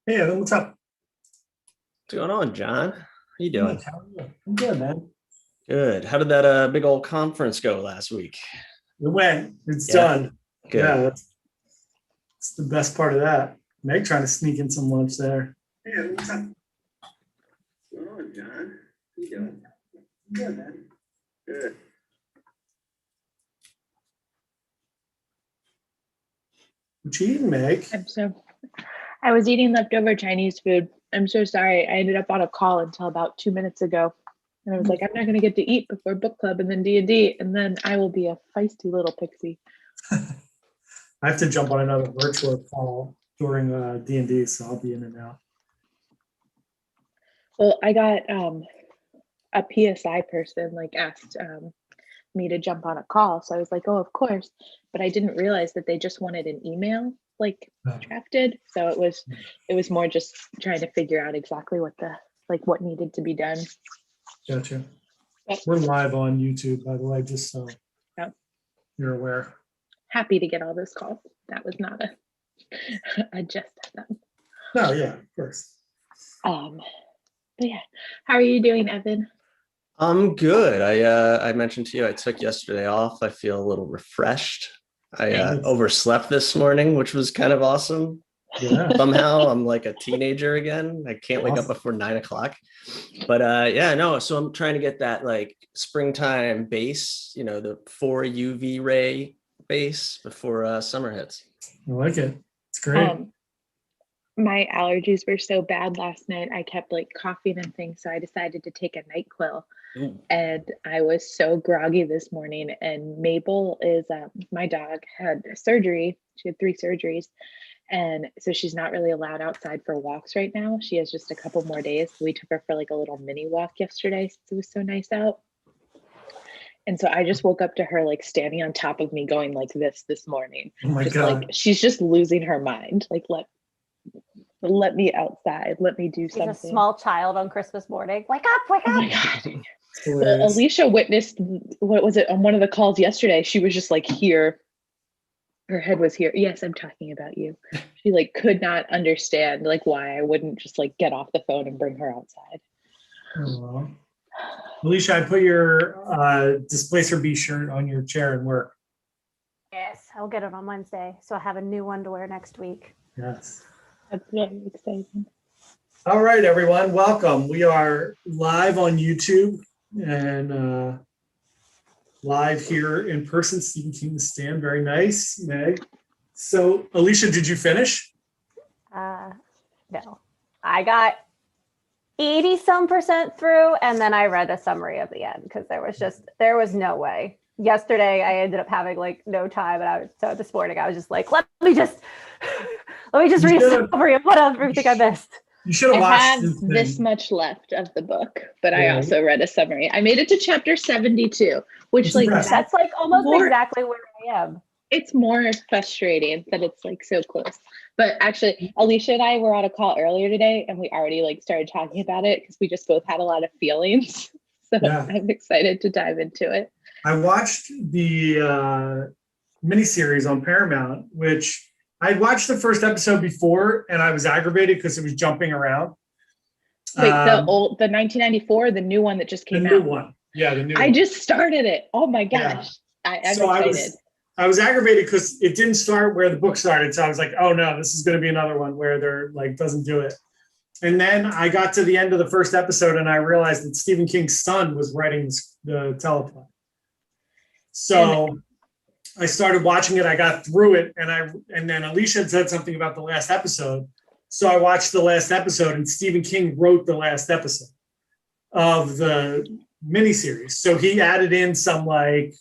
Hey, Evan, what's up? What's going on, John? How you Not much. doing? How are you? I'm good, man. Good. How did that big old conference go last week? It went. It's Yeah, done. Yeah, good. that's the best part of that. Meg trying to sneak in some lunch there. Hey, Evan, what's up? What's going on, John? How you doing? I'm good, man. Good. What you eating, Meg? I was eating leftover Chinese food. I'm so sorry. I ended up on a call until about 2 minutes ago. And I was like, I'm not going to get to eat before book club and then D&D. And then I will be a feisty little pixie. I have to jump on another virtual call during D&D, so I'll be in and out. Well, I got a PSI person like asked me to jump on a call. So I was like, oh, of course. But I didn't realize that they just wanted an email like Oh, drafted. So it was more just trying to figure out exactly what needed to be done. gotcha. Yep. We're live on YouTube, by the way, just so Yep. you're aware. Happy to get all those calls. That was not a just them. No, yeah, of course. But yeah, how are you doing, Evan? I'm good. I mentioned to you I took yesterday off. I feel a little refreshed. I Nice. overslept this morning, which was kind of awesome. Yeah, Somehow I'm like a teenager again. I can't wake up awesome. before 9 o'clock. But yeah, no. So I'm trying to get that like springtime base, the 4 UV ray base before summer hits. I like it. It's great. Um, my allergies were so bad last night. I kept like coughing and things, so I decided to take a NyQuil. Ooh. And I was so groggy this morning. And Mabel is my dog had surgery. She had 3 surgeries, and so she's not really allowed outside for walks right now. She has just a couple more days. We took her for like a little mini walk yesterday since it was so nice out. And so I just woke up to her like standing on top of me going like this morning. Oh my Just like God. she's just losing her mind. Like let me outside. Let me do She's a something. small child on Christmas morning. Wake up, wake Oh up. my God. It's Well, hilarious. Alicia witnessed, what was it, on one of the calls yesterday? She was just like here. Her head was here. Yes, I'm talking about you. She like could not understand like why I wouldn't just like get off the phone and bring her outside. Oh. Alicia, I put your Displacer B shirt on your chair and work. Yes, I'll get it on Wednesday. So I have a new one to wear next week. Yes. That's very exciting. All right, everyone. Welcome. We are live on YouTube and live here in person. Stephen King stand. Very nice, Meg. So, Alicia, did you finish? No, I got 80% through, and then I read a summary of the end because there was no way. Yesterday, I ended up having like no time, and so this morning I was just like, let me just read a summary of what everything I missed. You should have I watched have this this thing. much left of the book, but I Yeah. also read a summary. I made it to chapter 72, which It's like impressive. That's like almost More- exactly where I am. it's more frustrating that it's like so close. But actually, Alicia and I were on a call earlier today, and we already like started talking about it because we just both had a lot of feelings. So Yeah. I'm excited to dive into it. I watched the miniseries on Paramount, which I watched the first episode before, and I was aggravated because it was jumping around. Wait, the 1994, the new one that just the came new out. one. Yeah, the new I one. just started it. Oh my Yeah. gosh. I'm So excited. I was aggravated because it didn't start where the book started. So I was like, oh no, this is going to be another one where they're like, doesn't do it. And then I got to the end of the first episode and I realized that Stephen King's son was writing the teleplay. So I started watching it. I got through it, and then Alicia had said something about the last episode. So I watched the last episode, and Stephen King wrote the last episode of the miniseries. So he added in some like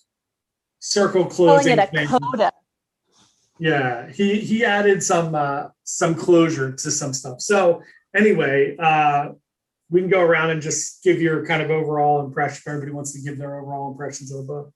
circle Calling closing it a thing. coda. Yeah, he added some closure to some stuff. So anyway, we can go around and just give your kind of overall impression if everybody wants to give their overall impressions of the book.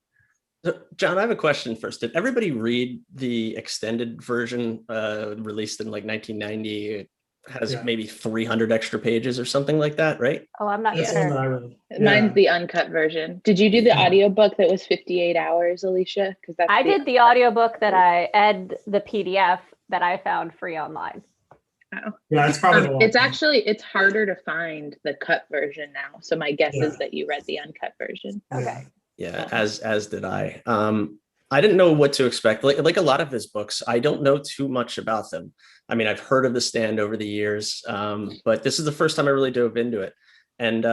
So, John, I have a question first. Did everybody read the extended version released in like 1990? It has Yeah. maybe 300 extra pages or something like that, right? Oh, I'm not That's the one that sure. I read. Mine's Yeah. the uncut version. Did you do the Yeah. audiobook that was 58 hours, Alicia? Because I did the audiobook and the PDF that I found free online. Oh. Yeah, it's probably the long. It's harder to find the cut version now. So my guess Yeah. is that you read the uncut version. Okay. Yeah, as did I. I didn't know what to expect. Like a lot of his books, I don't know too much about them. I mean, I've heard of The Stand over the years, but this is the first time I really dove into it, and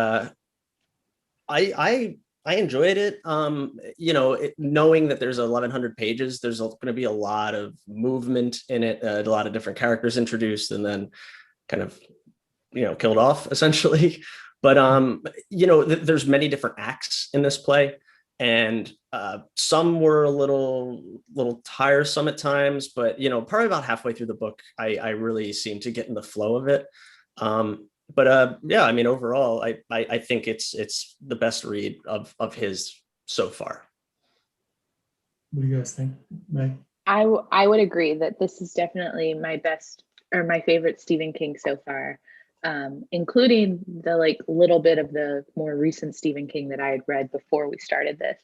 I enjoyed it. Knowing that there's 1,100 pages, there's going to be a lot of movement in it, a lot of different characters introduced, and then kind of killed off essentially. But there's many different acts in this play, and some were a little tiresome at times, but probably about halfway through the book I really seemed to get in the flow of it. But yeah, I mean, overall I think it's the best read of his so far. What do you guys think, Meg? I would agree that this is definitely my best or my favorite Stephen King so far, including the little bit of the more recent Stephen King that I had read before we started this.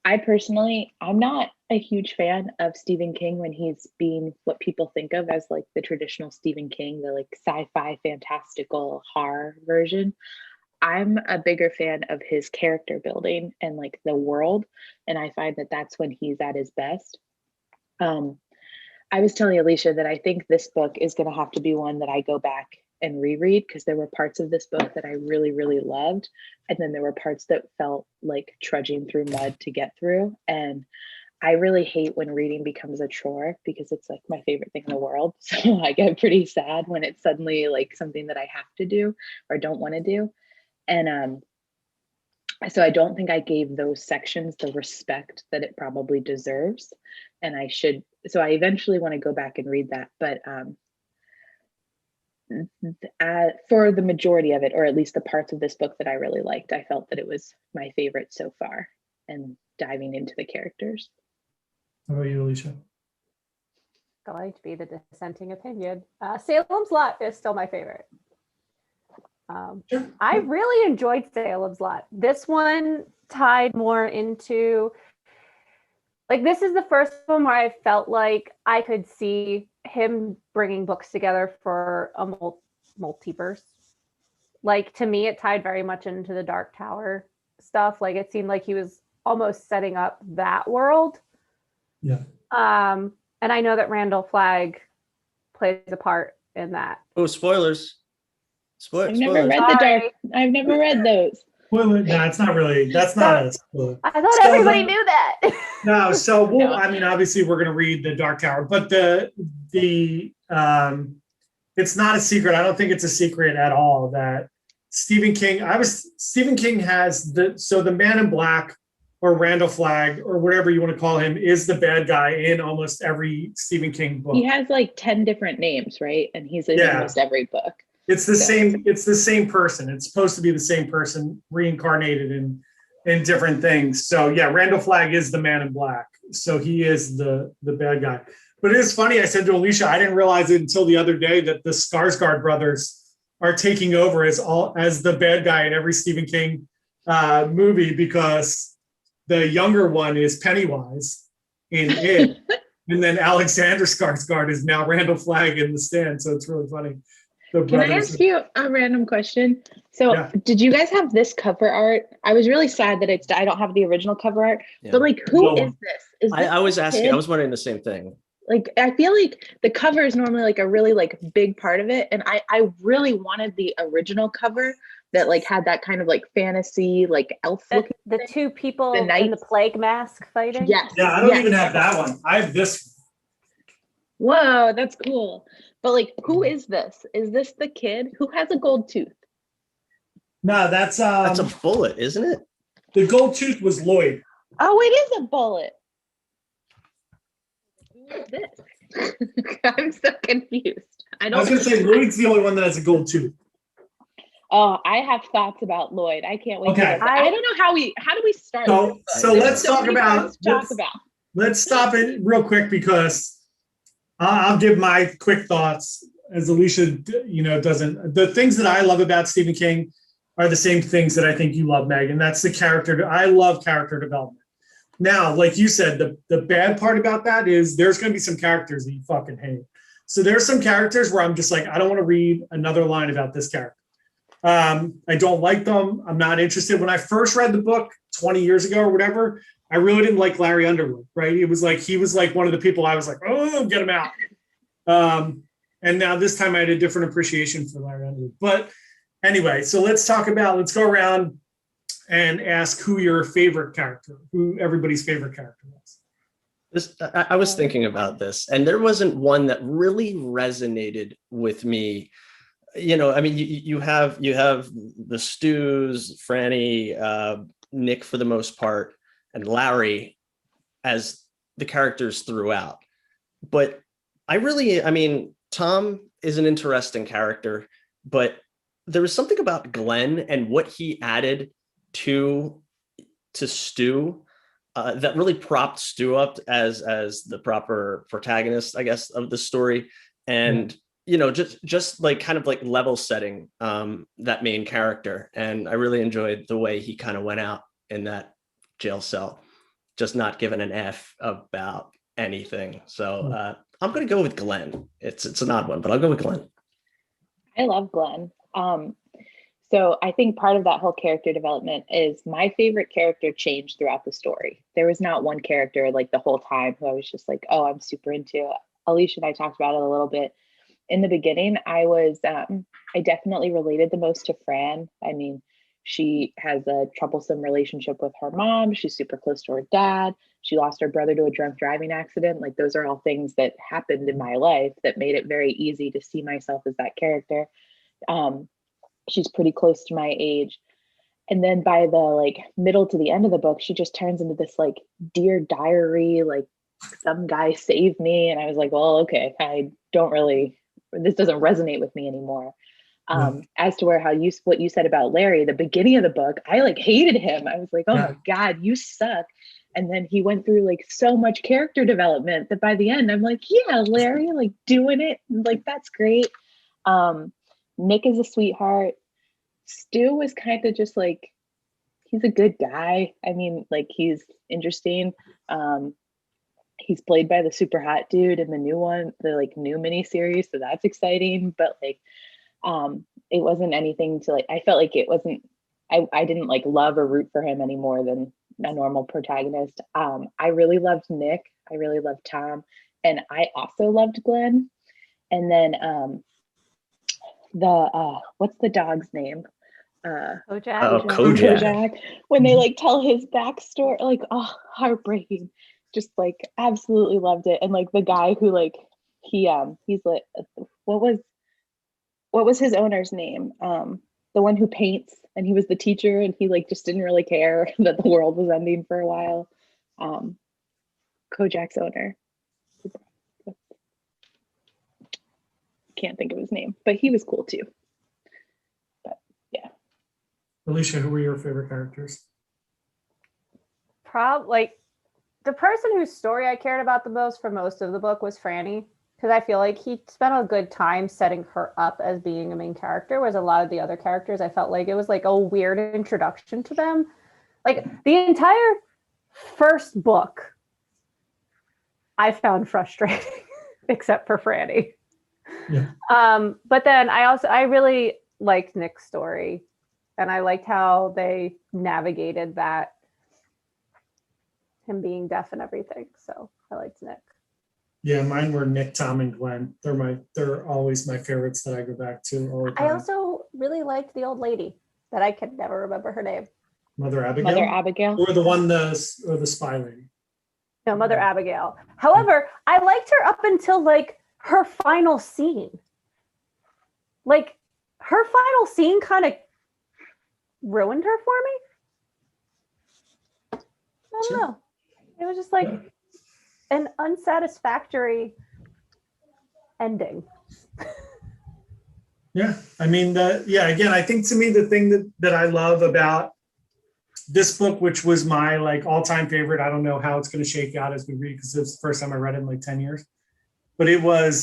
I personally, I'm not a huge fan of Stephen King when he's being what people think of as the traditional Stephen King, the sci-fi fantastical horror version. I'm a bigger fan of his character building and the world, and I find that that's when he's at his best. I was telling Alicia that I think this book is going to have to be one that I go back and reread, because there were parts of this book that I really, really loved. And then there were parts that felt like trudging through mud to get through. And I really hate when reading becomes a chore, because it's my favorite thing in the world. So I get pretty sad when it's suddenly something that I have to do or don't want to do. And so I don't think I gave those sections the respect that it probably deserves. And I should, so I eventually want to go back and read that. But for the majority of it, or at least the parts of this book that I really liked, I felt that it was my favorite so far, and diving into the characters. How about you, Alicia? Going to be the dissenting opinion. Salem's Lot is still my favorite. Sure. I really enjoyed Salem's Lot. This one tied more into, this is the first one where I felt like I could see him bringing books together for a multiverse. To me, it tied very much into the Dark Tower stuff. It seemed like he was almost setting up that world. Yeah. And I know that Randall Flagg plays a part in that. Oh, spoilers. I've never read the Dark. I've never read those. No, it's not really. That's not a spoiler. I thought everybody knew that. No, so I mean, obviously, we're going to read the Dark Tower, but it's not a secret. I don't think it's a secret at all that Stephen King has the Man in Black, or Randall Flagg, or whatever you want to call him, is the bad guy in almost every Stephen King book. He has 10 different names, right? And he's in almost every book. It's the same. It's the same person. It's supposed to be the same person reincarnated in different things. So yeah, Randall Flagg is the Man in Black. So he is the bad guy. But it is funny. I said to Alicia, I didn't realize it until the other day that the Skarsgård brothers are taking over as the bad guy in every Stephen King movie, because the younger one is Pennywise in it, and then Alexander Skarsgård is now Randall Flagg in The Stand. So it's really funny. Can I ask you a random question? So yeah. Did you guys have this cover art? I was really sad that I don't have the original cover art, but who is this? Is this I was asking, I was wondering the same thing. I feel like the cover is normally a really big part of it. And I really wanted the original cover that had that kind of fantasy, elf looking the thing. two people in the plague mask fighting. Yes. Yeah, I don't even have that one. I have this. Whoa, that's cool. But who is this? Is this the kid who has a gold tooth? No, that's a bullet, isn't it? The gold tooth was Lloyd. Oh, it is a bullet. Who is this? I'm so confused. I was gonna say Lloyd's the only one that has a gold tooth. Oh, I have thoughts about Lloyd. I can't wait. Okay. I don't know how do we start? So let's talk about. Let's stop it real quick, because I'll give my quick thoughts, as Alicia, doesn't. The things that I love about Stephen King are the same things that I think you love, Meg, and that's the character. I love character development. Now, like you said, the bad part about that is there's going to be some characters that you fucking hate. So there's some characters where I'm just like, I don't want to read another line about this character. I don't like them. I'm not interested. When I first read the book 20 years ago or whatever, I really didn't like Larry Underwood, right? He was like one of the people I was like, oh, get him out. And now this time I had a different appreciation for Larry Underwood. But anyway, so let's go around and ask who your favorite character, who everybody's favorite character was. I was thinking about this, and there wasn't one that really resonated with me. I mean, you have the Stews, Franny, Nick for the most part, and Larry as the characters throughout. But I mean, Tom is an interesting character, but there was something about Glenn and what he added to Stu that really propped Stu up as the proper protagonist, I guess, of the story. And just like kind of like level setting that main character. And I really enjoyed the way he kind of went out in that jail cell, just not giving an F about anything. So I'm going to go with Glenn. It's an odd one, but I'll go with Glenn. I love Glenn. So I think part of that whole character development is my favorite character changed throughout the story. There was not one character like the whole time who I was just like, oh, I'm super into. Alicia and I talked about it a little bit. In the beginning, I definitely related the most to Fran. I mean, she has a troublesome relationship with her mom. She's super close to her dad. She lost her brother to a drunk driving accident. Like, those are all things that happened in my life that made it very easy to see myself as that character. She's pretty close to my age. And then by the like middle to the end of the book, she just turns into this like Dear Diary, like some guy saved me. And I was like, well, okay, this doesn't resonate with me anymore. As to what you said about Larry, the beginning of the book, I like hated him. I was like, oh my God, you suck. And then he went through like so much character development that by the end, I'm like, yeah, Larry, like doing it. Like, that's great. Nick is a sweetheart. Stu was kind of just like, he's a good guy. I mean, like, he's interesting. He's played by the super hot dude in the new one, the like new miniseries. So that's exciting. But like, it wasn't anything to like, I felt like it wasn't, I didn't like love or root for him any more than a normal protagonist. I really loved Nick. I really loved Tom. And I also loved Glenn. And then what's the dog's name? Kojak. When they like tell his backstory, like, oh, heartbreaking. Just like absolutely loved it. And like the guy who like he's like, what was his owner's name? The one who paints, and he was the teacher, and he like just didn't really care that the world was ending for a while. Kojak's owner. Can't think of his name, but he was cool too. But yeah. Alicia, who were your favorite characters? Like the person whose story I cared about the most for most of the book was Franny, because I feel like he spent a good time setting her up as being a main character, whereas a lot of the other characters, I felt like it was like a weird introduction to them. Like the entire first book, I found frustrating, except for Franny. Yeah. But then I really liked Nick's story, and I liked how they navigated that, him being deaf and everything. So I liked Nick. Yeah, mine were Nick, Tom, and Glenn. They're always my favorites that I go back to all the time. I also really liked the old lady that I could never remember her name. Mother Abigail? Or the spy lady. No, Mother Abigail. However, I liked her up until like her final scene. Like her final scene kind of ruined her for me. I don't know. It was just like an unsatisfactory ending. Yeah, I mean, again, I think to me, the thing that I love about this book, which was my like all-time favorite, I don't know how it's going to shake out as we read, because it's the first time I read it in like 10 years, but it was,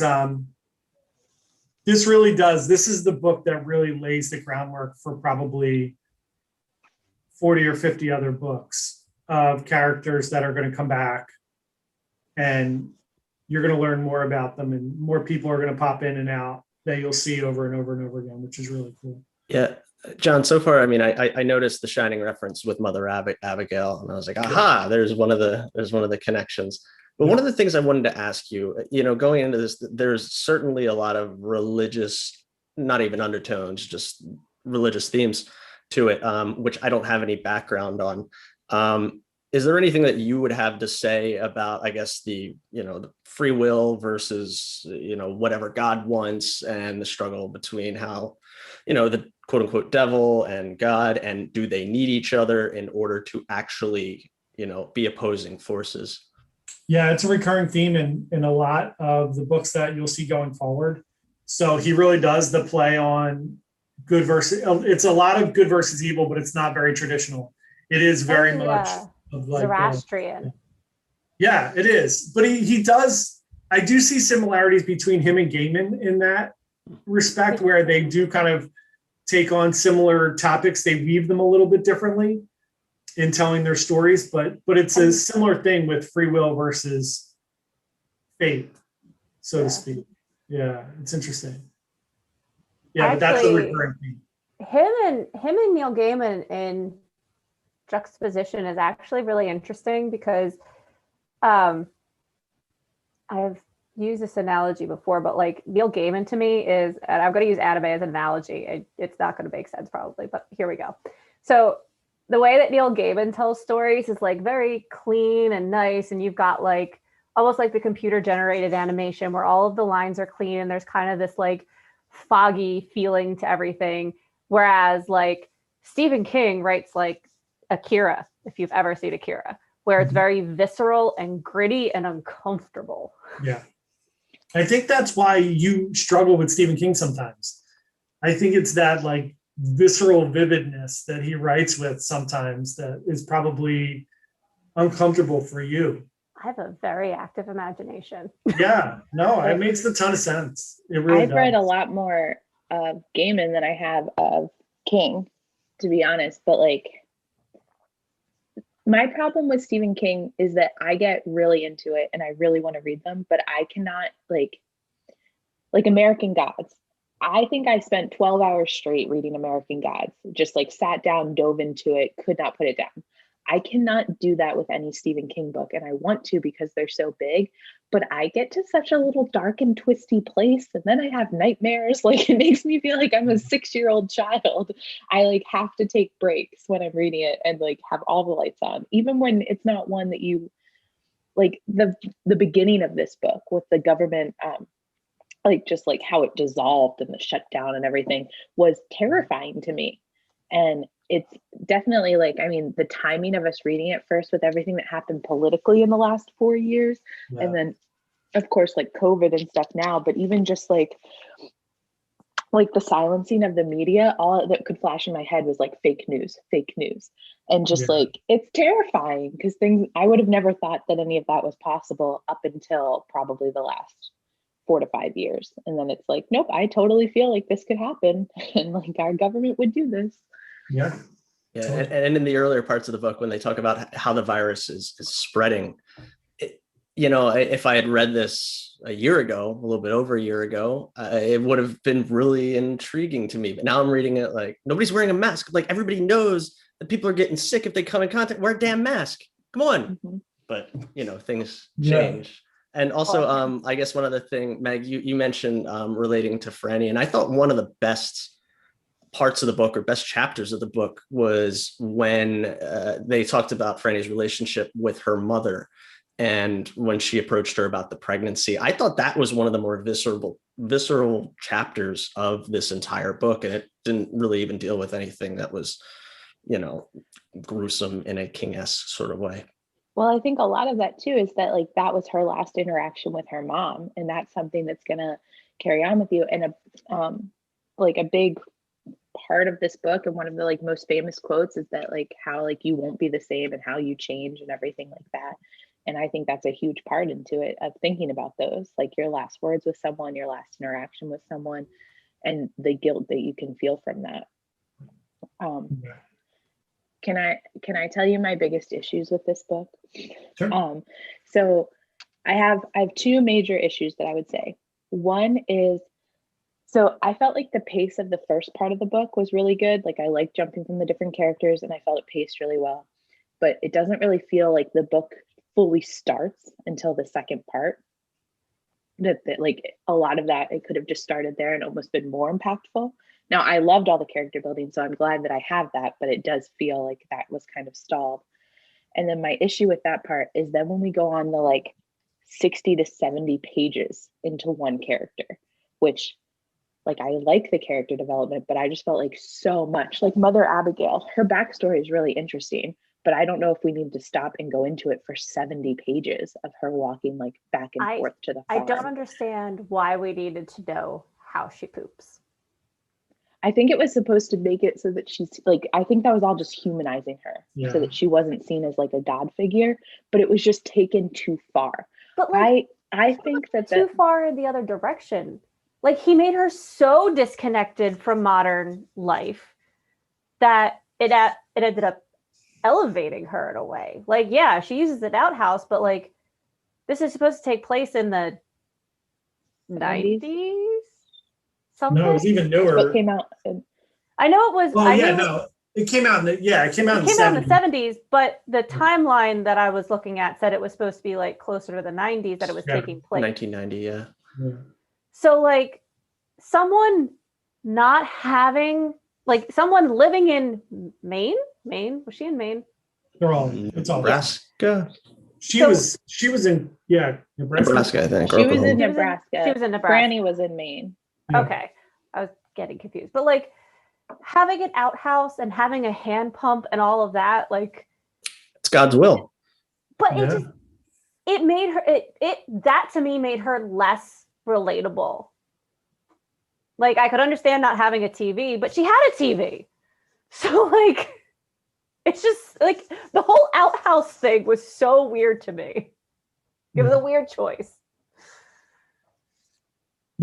this is the book that really lays the groundwork for probably 40 or 50 other books of characters that are going to come back and you're going to learn more about them, and more people are going to pop in and out that you'll see over and over and over again, which is really cool. Yeah. John, so far, I mean, I noticed the Shining reference with Mother Abigail, and I was like, aha, there's one of the connections. But one of the things I wanted to ask you, going into this, there's certainly a lot of religious, not even undertones, just religious themes to it, which I don't have any background on. Is there anything that you would have to say about, I guess, the free will versus, whatever God wants, and the struggle between how, the quote unquote devil and God, and do they need each other in order to actually, be opposing forces? Yeah, it's a recurring theme in a lot of the books that you'll see going forward. So he really does the play on good versus, it's a lot of good versus evil, but it's not very traditional. It is very much of like Zoroastrian. Yeah, it is. But he does, I do see similarities between him and Gaiman in that respect, where they do kind of take on similar topics. They weave them a little bit differently in telling their stories, but it's a similar thing with free will versus fate, so to speak. Yeah, it's interesting. Yeah, actually, but that's a recurring theme. Him and Neil Gaiman in juxtaposition is actually really interesting, because I've used this analogy before, but like Neil Gaiman to me is, and I'm going to use anime as an analogy. It's not going to make sense probably, but here we go. So the way that Neil Gaiman tells stories is like very clean and nice, and you've got like almost like the computer generated animation where all of the lines are clean and there's kind of this like foggy feeling to everything. Whereas like Stephen King writes like Akira, if you've ever seen Akira, where it's very visceral and gritty and uncomfortable. Yeah. I think that's why you struggle with Stephen King sometimes. I think it's that like visceral vividness that he writes with sometimes that is probably uncomfortable for you. I have a very active imagination. Yeah, no, it makes a ton of sense. It really I've read a lot more of Gaiman than I have of King, to be honest. But like, my problem with Stephen King is that I get really into it and I really want to read them, but I cannot like American Gods. I think I spent 12 hours straight reading American Gods, just like sat down, dove into it, could not put it down. I cannot do that with any Stephen King book, and I want to because they're so big, but I get to such a little dark and twisty place, and then I have nightmares. Like, it makes me feel like I'm a 6-year-old child. I like have to take breaks when I'm reading it and like have all the lights on, even when it's not one that you like. The beginning of this book with the government, like just like how it dissolved and the shutdown and everything was terrifying to me. And it's definitely like, I mean, the timing of us reading it first with everything that happened politically in the last 4 years. Yeah. And then of course, like COVID and stuff now, but even just like the silencing of the media, all that could flash in my head was like fake news. And just like, it's terrifying because I would have never thought that any of that was possible up until probably the last 4 to 5 years. And then it's like, nope, I totally feel like this could happen. And like our government would do this. Yeah. Yeah. And in the earlier parts of the book, when they talk about how the virus is spreading, if I had read this a year ago, a little bit over a year ago, it would have been really intriguing to me. But now I'm reading it like nobody's wearing a mask. Like everybody knows that people are getting sick if they come in contact. Wear a damn mask. Come on. Mm-hmm. But, things change. Yeah. And also, I guess one other thing, Meg, you mentioned relating to Franny, and I thought one of the best parts of the book or best chapters of the book was when they talked about Franny's relationship with her mother and when she approached her about the pregnancy. I thought that was one of the more visceral chapters of this entire book, and it didn't really even deal with anything that was, gruesome in a King-esque sort of way. Well, I think a lot of that too is that like that was her last interaction with her mom, and that's something that's gonna carry on with you. And a big part of this book and one of the like most famous quotes is that like how like you won't be the same and how you change and everything like that. And I think that's a huge part into it of thinking about those, like your last words with someone, your last interaction with someone, and the guilt that you can feel from that. Can I tell you my biggest issues with this book? Sure. So I have two major issues that I would say. One is, so I felt like the pace of the first part of the book was really good. Like I liked jumping from the different characters and I felt it paced really well. But it doesn't really feel like the book fully starts until the second part. That like a lot of that, it could have just started there and almost been more impactful. Now I loved all the character building, so I'm glad that I have that, but it does feel like that was kind of stalled. And then my issue with that part is then when we go on the like 60 to 70 pages into one character, which like I like the character development, but I just felt like so much like Mother Abigail, her backstory is really interesting, but I don't know if we need to stop and go into it for 70 pages of her walking like back and forth to the farm. I don't understand why we needed to know how she poops. I think it was supposed to make it so that she's like, I think that was all just humanizing her so that she wasn't seen as like a god figure, but it was just taken too far. But like, I think that too far in the other direction. Like he made her so disconnected from modern life that it ended up elevating her in a way. Like, yeah, she uses an outhouse, but like this is supposed to take place in the 90s. Something? No, it was even newer. What came out? I know it was. Oh yeah, no, it came out in the it came out in the 70s. But the timeline that I was looking at said it was supposed to be like closer to the 90s that it was taking place. 1990, yeah. So like someone not having like someone living in Maine. Was she in Maine? They're all. It's all Nebraska. She was in Nebraska, I think. She was in Nebraska. She was in Nebraska. Granny was in Maine. Yeah. Okay, I was getting confused, but like having an outhouse and having a hand pump and all of that, like it's God's will. But it made her that to me made her less relatable. Like I could understand not having a TV, but she had a TV, so like it's just like the whole outhouse thing was so weird to me. It was a weird choice.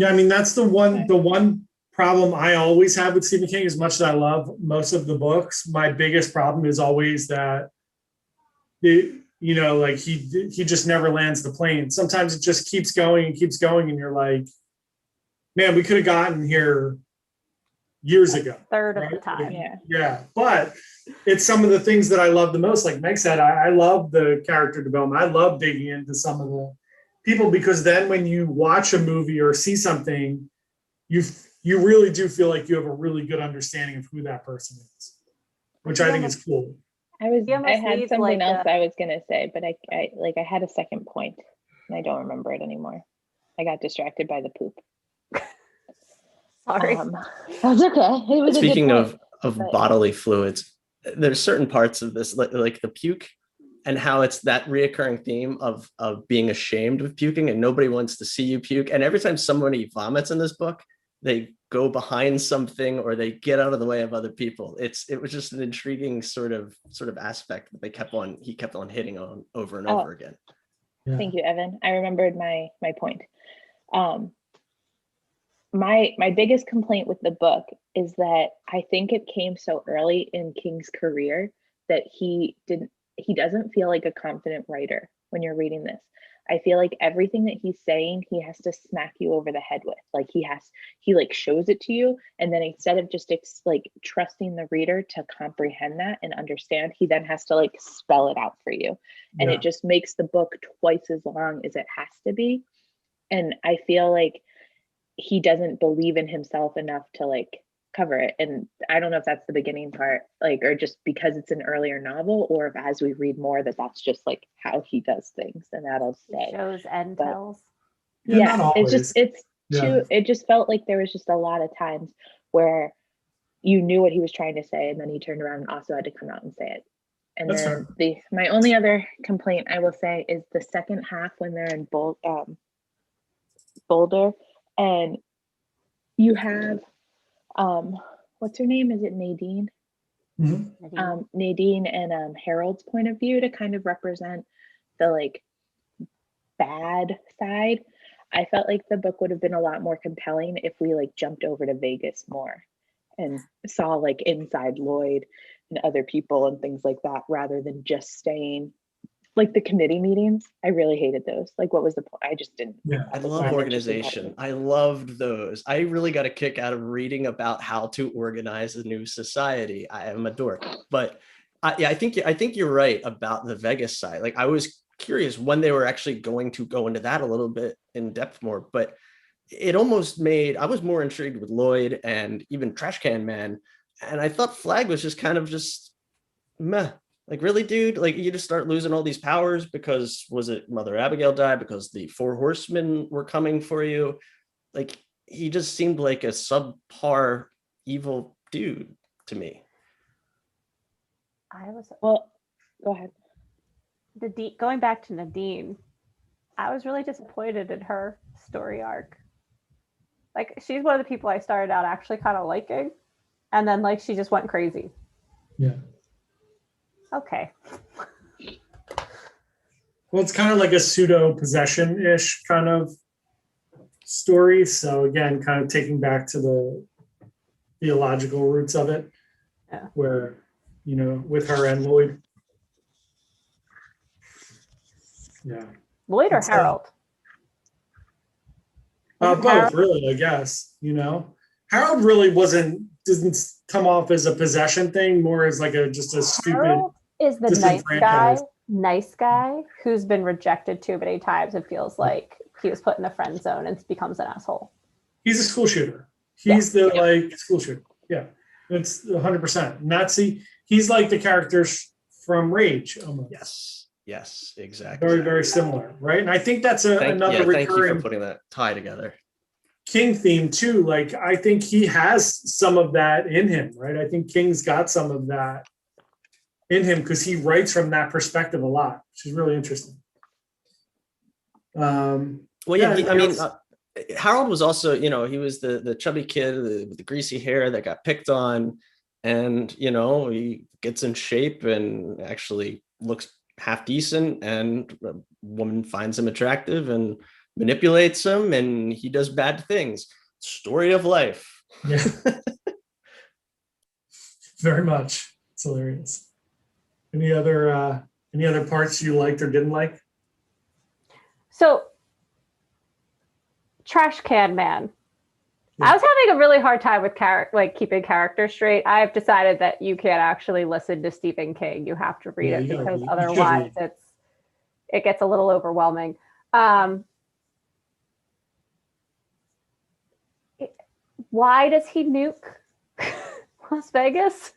Yeah, I mean that's the one problem I always have with Stephen King. As much as I love most of the books, my biggest problem is always that he just never lands the plane. Sometimes it just keeps going, and you're like, man, we could have gotten here years ago. Third of the time. Yeah. But it's some of the things that I love the most. Like Meg said, I love the character development. I love digging into some of the people, because then when you watch a movie or see something, you really do feel like you have a really good understanding of who that person is, which I think is cool. I had something else I was gonna say, but I had a second point and I don't remember it anymore. I got distracted by the poop. Sorry. That's okay. It was Speaking of bodily fluids, there's certain parts of this, like the puke, and how it's that reoccurring theme of being ashamed of puking and nobody wants to see you puke. And every time somebody vomits in this book, they go behind something or they get out of the way of other people. It was just an intriguing sort of aspect that he kept on hitting on over and over again. Yeah. Thank you, Evan. I remembered my point. My biggest complaint with the book is that I think it came so early in King's career that he doesn't feel like a confident writer when you're reading this. I feel like everything that he's saying, he has to smack you over the head with. Like he like shows it to you, and then instead of just like trusting the reader to comprehend that and understand, he then has to like spell it out for you. And it just makes the book twice as long as it has to be. And I feel like he doesn't believe in himself enough to like cover it. And I don't know if that's the beginning part, like, or just because it's an earlier novel, or if as we read more that's just like how he does things, and that'll stay. Shows and tells. Yeah, it just felt like there was just a lot of times where you knew what he was trying to say, and then he turned around and also had to come out and say it. And that's then my only other complaint I will say is the second half when they're in Boulder, and you have what's her name? Is it Nadine? Mm-hmm. Nadine and Harold's point of view to kind of represent the like bad side. I felt like the book would have been a lot more compelling if we like jumped over to Vegas more and saw like inside Lloyd and other people and things like that, rather than just staying like the committee meetings. I really hated those. Like, what was the point? I just didn't. Yeah. I love organization. I loved those. I really got a kick out of reading about how to organize a new society. I am a dork, but I think you're right about the Vegas side. Like, I was curious when they were actually going to go into that a little bit in depth more, but it almost made, I was more intrigued with Lloyd and even Trash Can Man. And I thought Flag was just kind of just meh. Like, really, dude? Like, you just start losing all these powers because, was it Mother Abigail died? Because the Four Horsemen were coming for you? Like, he just seemed like a subpar evil dude to me. Well, go ahead. Going back to Nadine, I was really disappointed in her story arc. Like, she's one of the people I started out actually kind of liking, and then like she just went crazy. Yeah. Okay. Well, it's kind of like a pseudo possession-ish kind of story. So again, kind of taking back to the theological roots of it, where, you know, with her and Lloyd. Yeah. Lloyd or Harold? Both, Harold? really, I guess. You know, Harold really didn't come off as a possession thing, more as like just a stupid. Harold is the nice guy who's been rejected too many times and feels like he was put in the friend zone and becomes an asshole. He's a school shooter. He's the school shooter. Yeah, it's 100%. Nazi. He's like the characters from Rage almost. Yes, exactly. Very, very similar, right? And I think that's another recurring. Thank you for putting that tie together. King theme too. Like, I think he has some of that in him, right? I think King's got some of that in him because he writes from that perspective a lot, which is really interesting. Harold was also, you know, he was the chubby kid with the greasy hair that got picked on, and, you know, he gets in shape and actually looks half decent, and a woman finds him attractive and manipulates him, and he does bad things. Story of life. Yeah. Very much. It's hilarious. Any other parts you liked or didn't like? So, Trash Can Man. I was having a really hard time with keeping characters straight. I've decided that you can't actually listen to Stephen King. You have to read it because otherwise it gets a little overwhelming. Why does he nuke Las Vegas?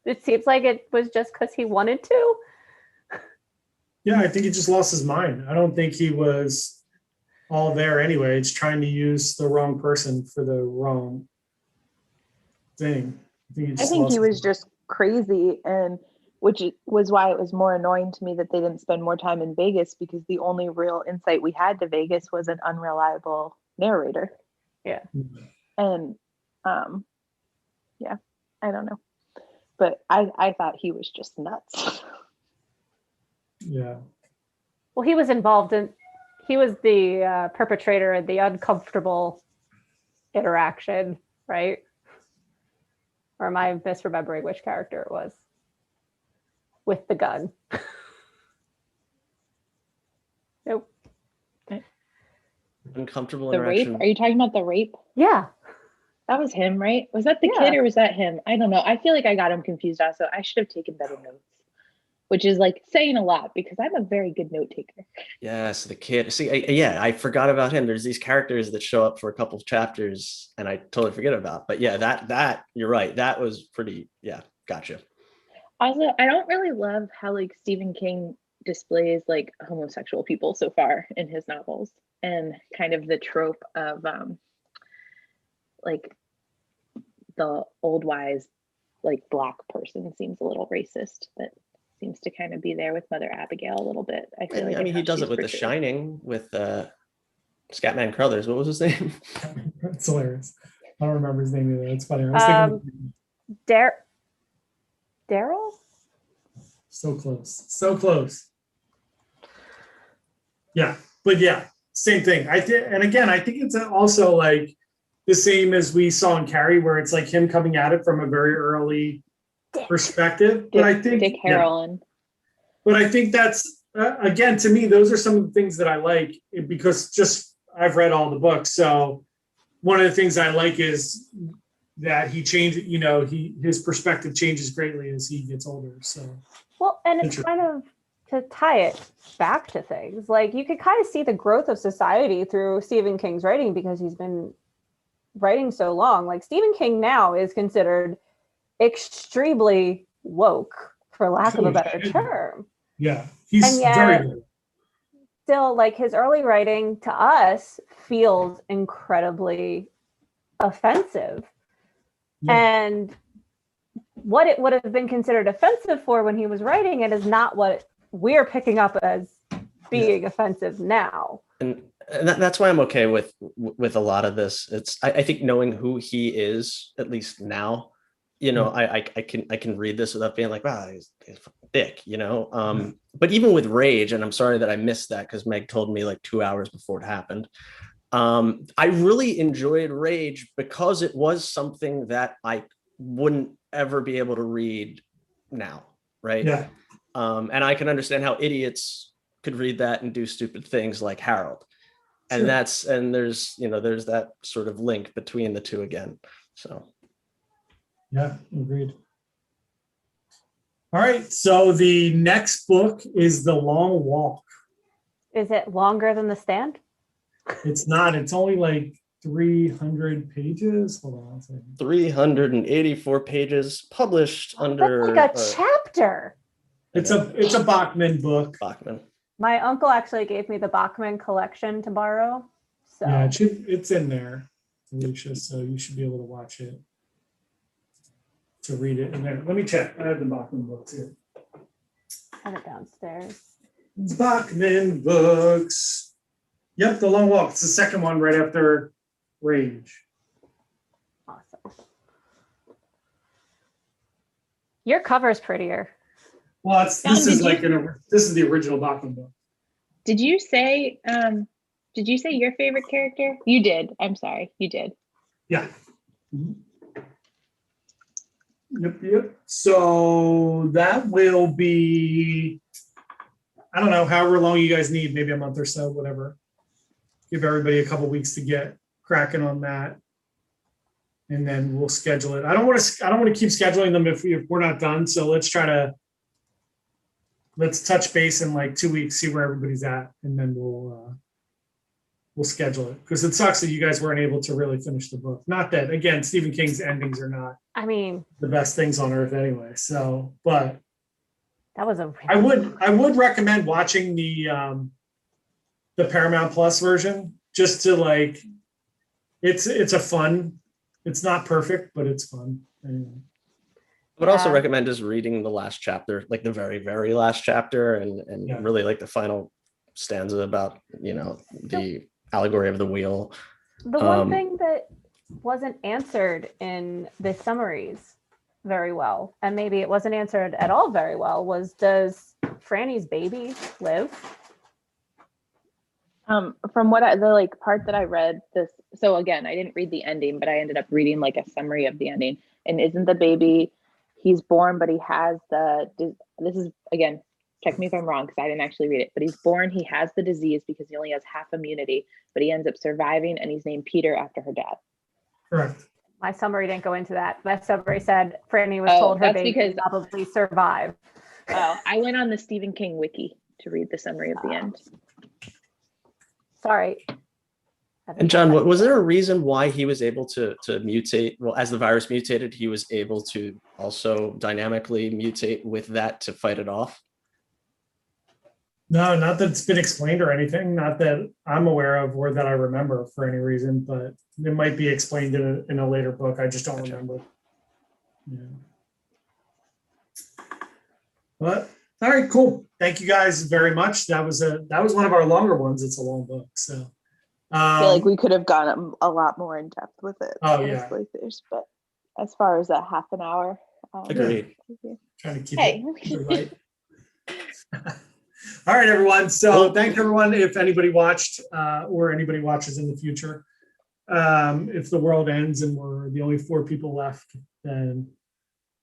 It seems like it was just because he wanted to. Yeah, I think he just lost his mind. I don't think he was all there anyway. It's trying to use the wrong person for the wrong thing. I think he was just crazy, and which was why it was more annoying to me that they didn't spend more time in Vegas, because the only real insight we had to Vegas was an unreliable narrator. Yeah. And I don't know. But I thought he was just nuts. Yeah. Well, he was the perpetrator of the uncomfortable interaction, right? Or am I misremembering which character it was? With the gun. Nope. Uncomfortable The interaction. rape? Are you talking about the rape? Yeah. That was him, right? Was that the kid or was that him? I don't know. I feel like I got him confused also. I should have taken better notes, which is like saying a lot because I'm a very good note taker. Yes, the kid. See, I forgot about him. There's these characters that show up for a couple of chapters and I totally forget about. But yeah, that you're right. That was pretty, gotcha. Also, I don't really love how like Stephen King displays like homosexual people so far in his novels, and kind of the trope of like the old wise like Black person seems a little racist. That seems to kind of be there with Mother Abigail a little bit. I feel I mean, he does it with The Shining with Scatman Crothers. What was his name? It's hilarious. I don't remember his name either. It's funny. I was thinking Daryl? So close. Yeah, but yeah, same thing. I think it's also like the same as we saw in Carrie, where it's like him coming at it from a very early perspective. But I think Dick Harrelson. But I think that's again, to me, those are some of the things that I like because just I've read all the books. So one of the things I like is that he changed, his perspective changes greatly as he gets older. So, well, and it's kind of to tie it back to things like you could kind of see the growth of society through Stephen King's writing because he's been writing so long. Like Stephen King now is considered extremely woke, for lack of a better term. Yeah, he's and yet, very good. Still, like his early writing to us feels incredibly offensive. Yeah. And what it would have been considered offensive for when he was writing it is not what we're picking up as being offensive now. And that's why I'm okay with a lot of this. I think knowing who he is, at least now, I can read this without being like, wow, he's thick, But even with Rage, and I'm sorry that I missed that because Meg told me like 2 hours before it happened. I really enjoyed Rage because it was something that I wouldn't ever be able to read now, right? Yeah. And I can understand how idiots could read that and do stupid things like Harold. Sure. And there's that sort of link between the two again. So yeah, agreed. All right, so the next book is The Long Walk. Is it longer than The Stand? It's not. It's only like 300 pages. Hold on a second. 384 pages published under that's like a chapter. It's a Bachman book. Bachman. My uncle actually gave me the Bachman collection to borrow. So yeah, it's in there, Alicia. So you should be able to watch it, to read it in there. Let me check. I have the Bachman books here. I have it downstairs. Bachman books. Yep, The Long Walk. It's the second one right after Rage. Awesome. Your cover's prettier. Well, this is the original Bachman book. Did you say your favorite character? You did. I'm sorry. You did. Yeah. Mm-hmm. Yep. So that will be, I don't know, however long you guys need, maybe a month or so, whatever. Give everybody a couple weeks to get cracking on that, and then we'll schedule it. I don't want to keep scheduling them if we're not done. So let's touch base in like 2 weeks, see where everybody's at, and then we'll schedule it, because it sucks that you guys weren't able to really finish the book. Not that, again, Stephen King's endings are not the best things on earth anyway. So, but that was I would recommend watching the Paramount Plus version, just to like, it's not perfect, but it's fun anyway. I would also recommend just reading the last chapter, like the very, very last chapter, and really like the final stanza about, the allegory of the wheel. The one thing that wasn't answered in the summaries very well, and maybe it wasn't answered at all very well, was, does Franny's baby live? From what the part that I read this, so again, I didn't read the ending, but I ended up reading like a summary of the ending. And isn't the baby, he's born, but he has this is, again, check me if I'm wrong, because I didn't actually read it, but he's born, he has the disease because he only has half immunity, but he ends up surviving, and he's named Peter after her dad. Correct. My summary didn't go into that. My summary said Franny was told her baby would probably survive. Oh, I went on the Stephen King wiki to read the summary of the end. Sorry. And John, was there a reason why he was able to mutate? Well, as the virus mutated, he was able to also dynamically mutate with that to fight it off? No, not that it's been explained or anything. Not that I'm aware of or that I remember for any reason, but it might be explained in a later book. I just don't remember. Yeah. But all right, cool. Thank you guys very much. That was one of our longer ones. It's a long book, so I feel like we could have gone a lot more in depth with it. Oh yeah. But as far as that half an hour, agreed. Trying to keep it light. All right, everyone. So thanks everyone. If anybody watched or anybody watches in the future, if the world ends and we're the only 4 people left, then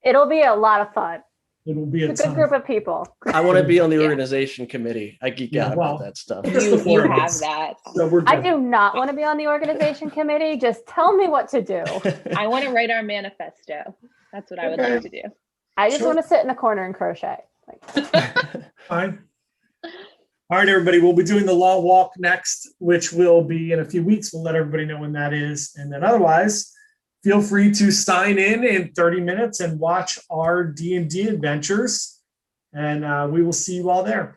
it'll be a lot of fun. It will be a It's a good ton. group of people. I want to be on the Yeah. organization committee. I geek Yeah, out well, about that stuff. Just the You four of have us. that. So we're I good. do not want to be on the organization committee. Just tell me what to do. I want to write our manifesto. That's what I would like to do. I just Sure. want to sit in the corner and crochet. Like, Fine. All right, everybody. We'll be doing the long walk next, which will be in a few weeks. We'll let everybody know when that is. And then otherwise, feel free to sign in 30 minutes and watch our D&D adventures. And we will see you all there.